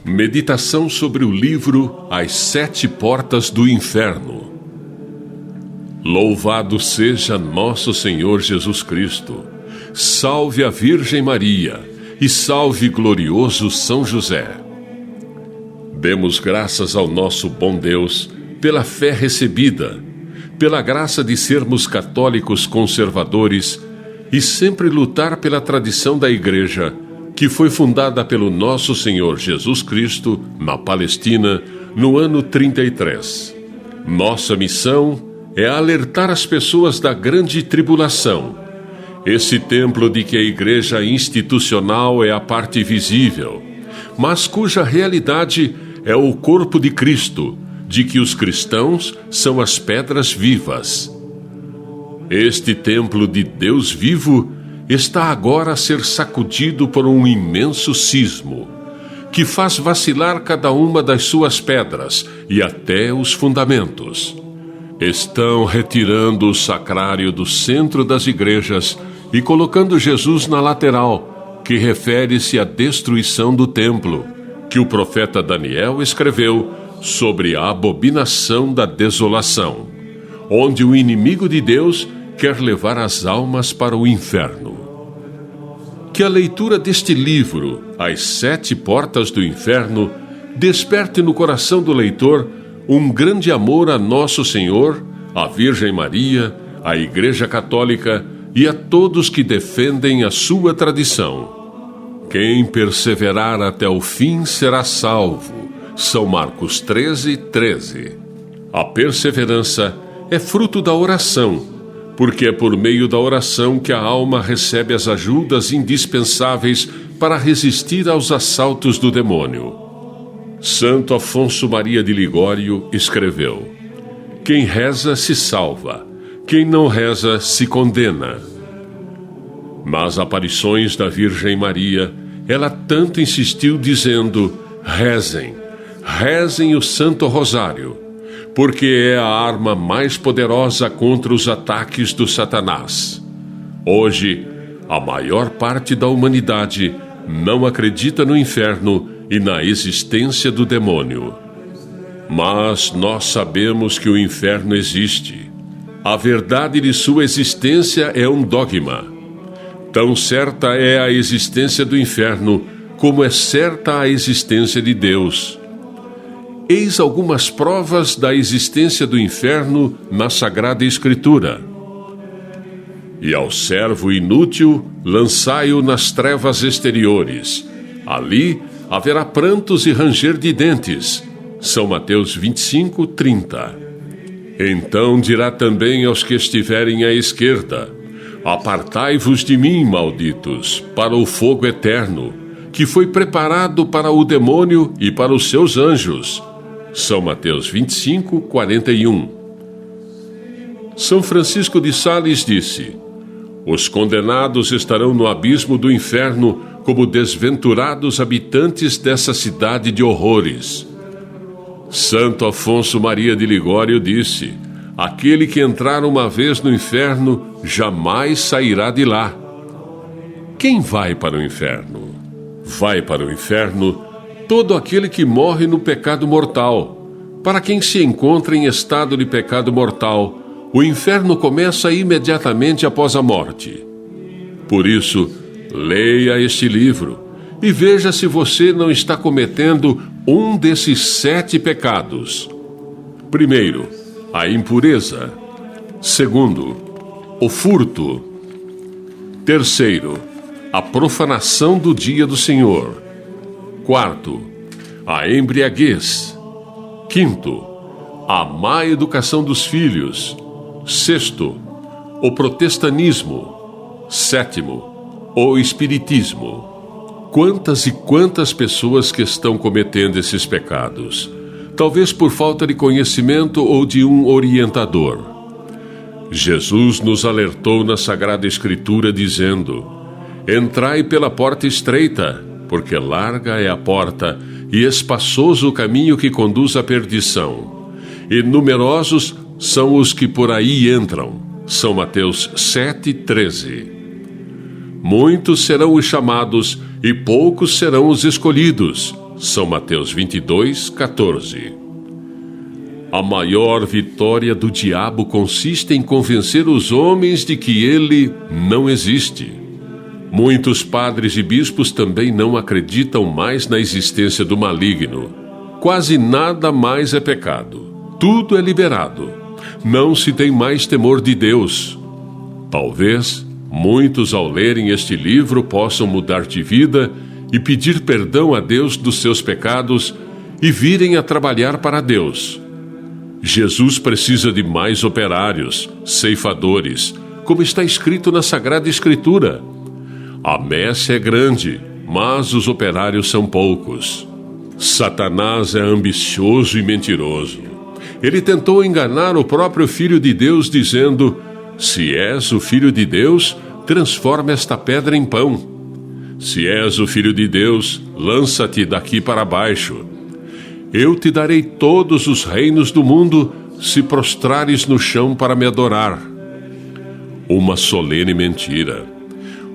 Meditação sobre o livro As Sete Portas do Inferno. Louvado seja nosso Senhor Jesus Cristo. Salve a Virgem Maria e salve glorioso São José. Demos graças ao nosso bom Deus pela fé recebida, pela graça de sermos católicos conservadores e sempre lutar pela tradição da Igreja, que foi fundada pelo nosso Senhor Jesus Cristo na Palestina no ano 33. Nossa missão é alertar as pessoas da grande tribulação, esse templo de que a Igreja institucional é a parte visível, mas cuja realidade é o corpo de Cristo, de que os cristãos são as pedras vivas. Este templo de Deus vivo está agora a ser sacudido por um imenso sismo, que faz vacilar cada uma das suas pedras e até os fundamentos. Estão retirando o sacrário do centro das igrejas e colocando Jesus na lateral, que refere-se à destruição do templo, que o profeta Daniel escreveu sobre a abominação da desolação, onde o inimigo de Deus quer levar as almas para o inferno. Que a leitura deste livro, As Sete Portas do Inferno, desperte no coração do leitor um grande amor a Nosso Senhor, à Virgem Maria, à Igreja Católica e a todos que defendem a sua tradição. Quem perseverar até o fim será salvo. São Marcos 13:13. A perseverança é fruto da oração, porque é por meio da oração que a alma recebe as ajudas indispensáveis para resistir aos assaltos do demônio. Santo Afonso Maria de Ligório escreveu: quem reza se salva, quem não reza se condena. Nas aparições da Virgem Maria, ela tanto insistiu dizendo: rezem, rezem o Santo Rosário, porque é a arma mais poderosa contra os ataques do Satanás. Hoje, a maior parte da humanidade não acredita no inferno e na existência do demônio. Mas nós sabemos que o inferno existe. A verdade de sua existência é um dogma. Tão certa é a existência do inferno como é certa a existência de Deus. Eis algumas provas da existência do inferno na Sagrada Escritura. E ao servo inútil, lançai-o nas trevas exteriores. Ali haverá prantos e ranger de dentes. São Mateus 25:30. Então dirá também aos que estiverem à esquerda: apartai-vos de mim, malditos, para o fogo eterno, que foi preparado para o demônio e para os seus anjos. São Mateus 25:41. São Francisco de Sales disse: os condenados estarão no abismo do inferno como desventurados habitantes dessa cidade de horrores. Santo Afonso Maria de Ligório disse: aquele que entrar uma vez no inferno jamais sairá de lá. Quem vai para o inferno? Vai para o inferno todo aquele que morre no pecado mortal. Para quem se encontra em estado de pecado mortal, o inferno começa imediatamente após a morte. Por isso, leia este livro e veja se você não está cometendo um desses 7 pecados. Primeiro, a impureza. Segundo, o furto. Terceiro, a profanação do dia do Senhor. Quarto, a embriaguez. Quinto, a má educação dos filhos. Sexto, o protestanismo. Sétimo, o espiritismo. Quantas e quantas pessoas que estão cometendo esses pecados, talvez por falta de conhecimento ou de um orientador. Jesus nos alertou na Sagrada Escritura dizendo: entrai pela porta estreita, porque larga é a porta e espaçoso o caminho que conduz à perdição, e numerosos são os que por aí entram. São Mateus 7:13. Muitos serão os chamados e poucos serão os escolhidos. São Mateus 22, 14. A maior vitória do diabo consiste em convencer os homens de que ele não existe. Muitos padres e bispos também não acreditam mais na existência do maligno. Quase nada mais é pecado. Tudo é liberado. Não se tem mais temor de Deus. Talvez muitos, ao lerem este livro, possam mudar de vida e pedir perdão a Deus dos seus pecados e virem a trabalhar para Deus. Jesus precisa de mais operários, ceifadores, como está escrito na Sagrada Escritura. A messe é grande, mas os operários são poucos. Satanás é ambicioso e mentiroso. Ele tentou enganar o próprio Filho de Deus, dizendo: se és o Filho de Deus, transforma esta pedra em pão. Se és o Filho de Deus, lança-te daqui para baixo. Eu te darei todos os reinos do mundo, se prostrares no chão para me adorar. Uma solene mentira.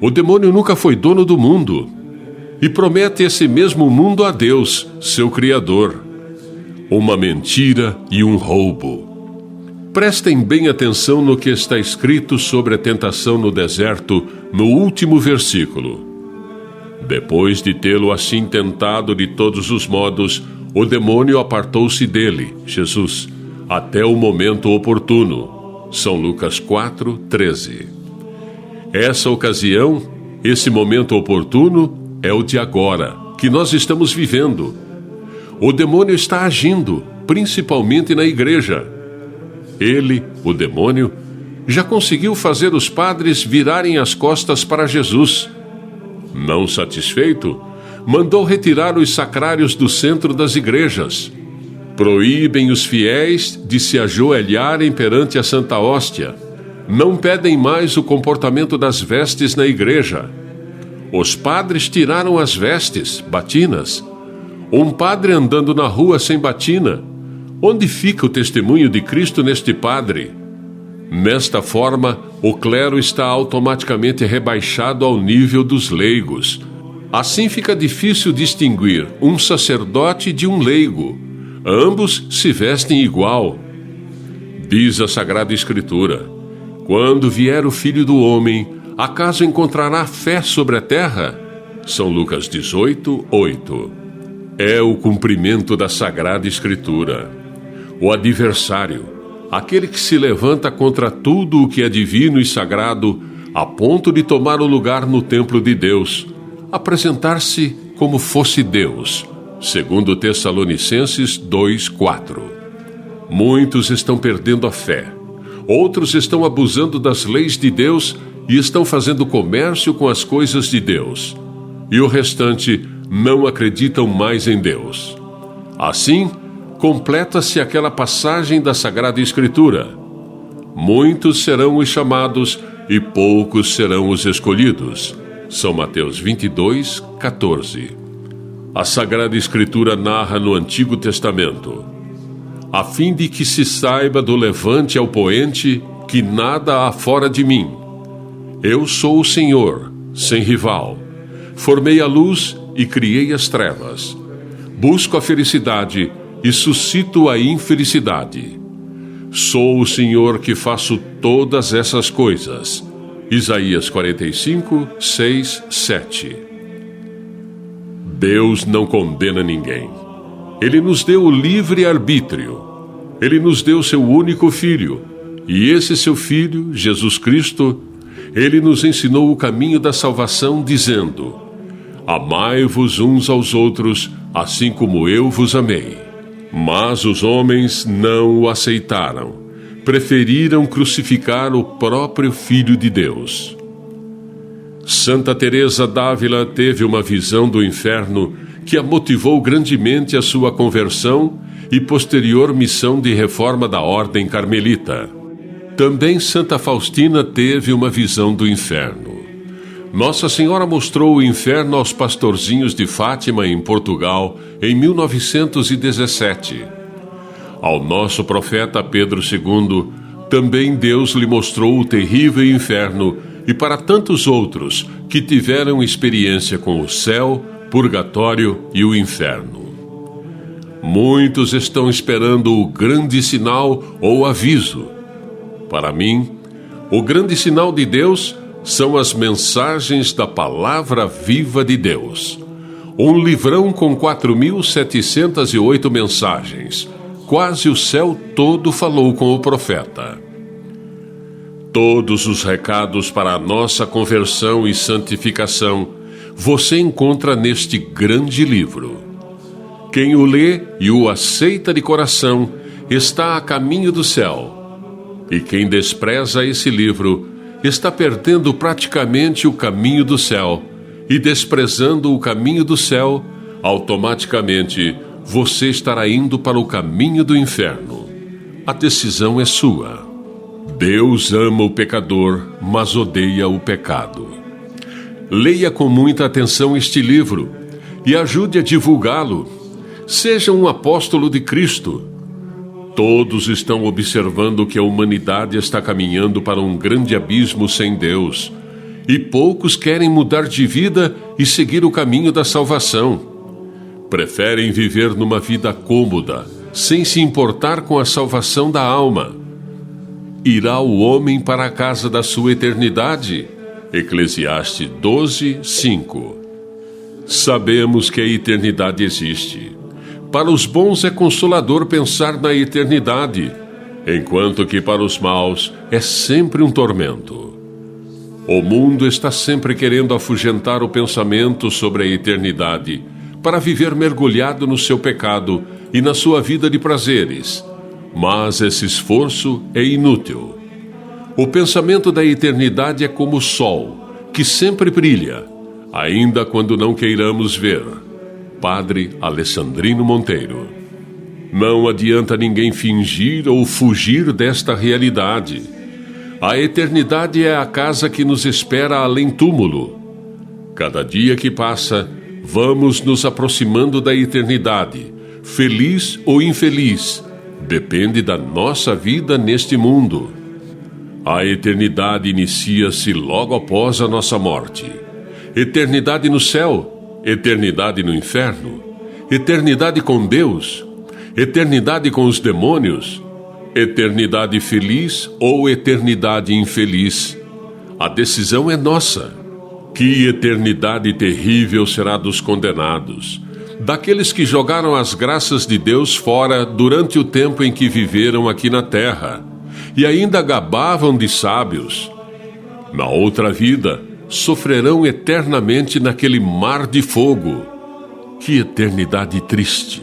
O demônio nunca foi dono do mundo e promete esse mesmo mundo a Deus, seu Criador. Uma mentira e um roubo. Prestem bem atenção no que está escrito sobre a tentação no deserto, no último versículo. Depois de tê-lo assim tentado de todos os modos, o demônio apartou-se dele, Jesus, até o momento oportuno. São Lucas 4, 13. Essa ocasião, esse momento oportuno, é o de agora, que nós estamos vivendo. O demônio está agindo, principalmente na igreja. Ele, o demônio, já conseguiu fazer os padres virarem as costas para Jesus. Não satisfeito, mandou retirar os sacrários do centro das igrejas. Proíbem os fiéis de se ajoelharem perante a Santa Hóstia. Não pedem mais o comportamento das vestes na igreja. Os padres tiraram as vestes, batinas. Um padre andando na rua sem batina. Onde fica o testemunho de Cristo neste padre? Nesta forma, o clero está automaticamente rebaixado ao nível dos leigos. Assim fica difícil distinguir um sacerdote de um leigo. Ambos se vestem igual. Diz a Sagrada Escritura: quando vier o Filho do Homem, acaso encontrará fé sobre a terra? São Lucas 18, 8. É o cumprimento da Sagrada Escritura. O adversário, aquele que se levanta contra tudo o que é divino e sagrado, a ponto de tomar o lugar no templo de Deus, apresentar-se como fosse Deus, segundo Tessalonicenses 2:4. Muitos estão perdendo a fé. Outros estão abusando das leis de Deus e estão fazendo comércio com as coisas de Deus. E o restante não acreditam mais em Deus. Assim, completa-se aquela passagem da Sagrada Escritura: muitos serão os chamados e poucos serão os escolhidos. São Mateus 22, 14. A Sagrada Escritura narra no Antigo Testamento: a fim de que se saiba do levante ao poente que nada há fora de mim. Eu sou o Senhor, sem rival. Formei a luz e criei as trevas. Busco a felicidade e suscito a infelicidade. Sou o Senhor que faço todas essas coisas. Isaías 45, 6, 7. Deus não condena ninguém. Ele nos deu o livre-arbítrio. Ele nos deu seu único Filho. E esse seu Filho, Jesus Cristo, ele nos ensinou o caminho da salvação, dizendo: amai-vos uns aos outros, assim como eu vos amei. Mas os homens não o aceitaram. Preferiram crucificar o próprio Filho de Deus. Santa Teresa d'Ávila teve uma visão do inferno que a motivou grandemente a sua conversão e posterior missão de reforma da Ordem Carmelita. Também Santa Faustina teve uma visão do inferno. Nossa Senhora mostrou o inferno aos pastorzinhos de Fátima, em Portugal, em 1917. Ao nosso profeta Pedro II, também Deus lhe mostrou o terrível inferno, e para tantos outros que tiveram experiência com o céu, purgatório e o inferno. Muitos estão esperando o grande sinal ou aviso. Para mim, o grande sinal de Deus são as mensagens da Palavra Viva de Deus. Um livrão com 4.708 mensagens. Quase o céu todo falou com o profeta. Todos os recados para a nossa conversão e santificação você encontra neste grande livro. Quem o lê e o aceita de coração está a caminho do céu. E quem despreza esse livro está perdendo praticamente o caminho do céu. E desprezando o caminho do céu, automaticamente você estará indo para o caminho do inferno. A decisão é sua. Deus ama o pecador, mas odeia o pecado. Leia com muita atenção este livro e ajude a divulgá-lo. Seja um apóstolo de Cristo. Todos estão observando que a humanidade está caminhando para um grande abismo sem Deus, e poucos querem mudar de vida e seguir o caminho da salvação. Preferem viver numa vida cômoda, sem se importar com a salvação da alma. Irá o homem para a casa da sua eternidade? Eclesiastes 12, 5. Sabemos que a eternidade existe. Para os bons é consolador pensar na eternidade, enquanto que para os maus é sempre um tormento. O mundo está sempre querendo afugentar o pensamento sobre a eternidade, para viver mergulhado no seu pecado e na sua vida de prazeres. Mas esse esforço é inútil. O pensamento da eternidade é como o sol, que sempre brilha, ainda quando não queiramos ver. Padre Alessandrino Monteiro. Não adianta ninguém fingir ou fugir desta realidade. A eternidade é a casa que nos espera além túmulo. Cada dia que passa, vamos nos aproximando da eternidade, feliz ou infeliz. Depende da nossa vida neste mundo. A eternidade inicia-se logo após a nossa morte. Eternidade no céu, eternidade no inferno, eternidade com Deus, eternidade com os demônios, eternidade feliz ou eternidade infeliz. A decisão é nossa. Que eternidade terrível será dos condenados, daqueles que jogaram as graças de Deus fora durante o tempo em que viveram aqui na terra, e ainda gabavam de sábios. Na outra vida, sofrerão eternamente naquele mar de fogo. Que eternidade triste!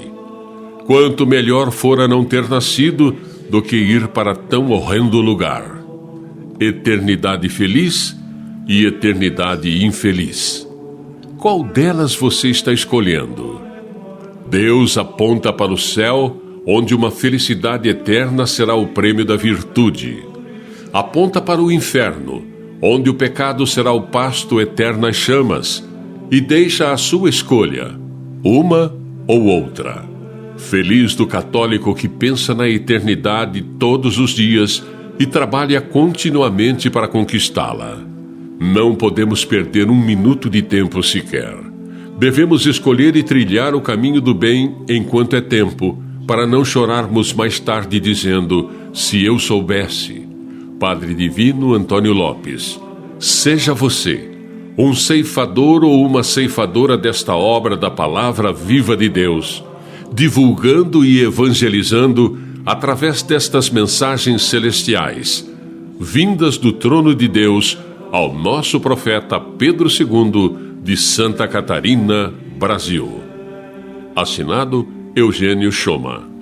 Quanto melhor fora não ter nascido do que ir para tão horrendo lugar. Eternidade feliz e eternidade infeliz. Qual delas você está escolhendo? Deus aponta para o céu, onde uma felicidade eterna será o prêmio da virtude. Aponta para o inferno, onde o pecado será o pasto eterno às chamas, e deixa a sua escolha, uma ou outra. Feliz do católico que pensa na eternidade todos os dias e trabalha continuamente para conquistá-la. Não podemos perder um minuto de tempo sequer. Devemos escolher e trilhar o caminho do bem enquanto é tempo, para não chorarmos mais tarde dizendo, se eu soubesse. Padre Divino Antônio Lopes. Seja você um ceifador ou uma ceifadora desta obra da Palavra Viva de Deus, divulgando e evangelizando através destas mensagens celestiais, vindas do trono de Deus ao nosso profeta Pedro II, de Santa Catarina, Brasil. Assinado Eugênio Choma.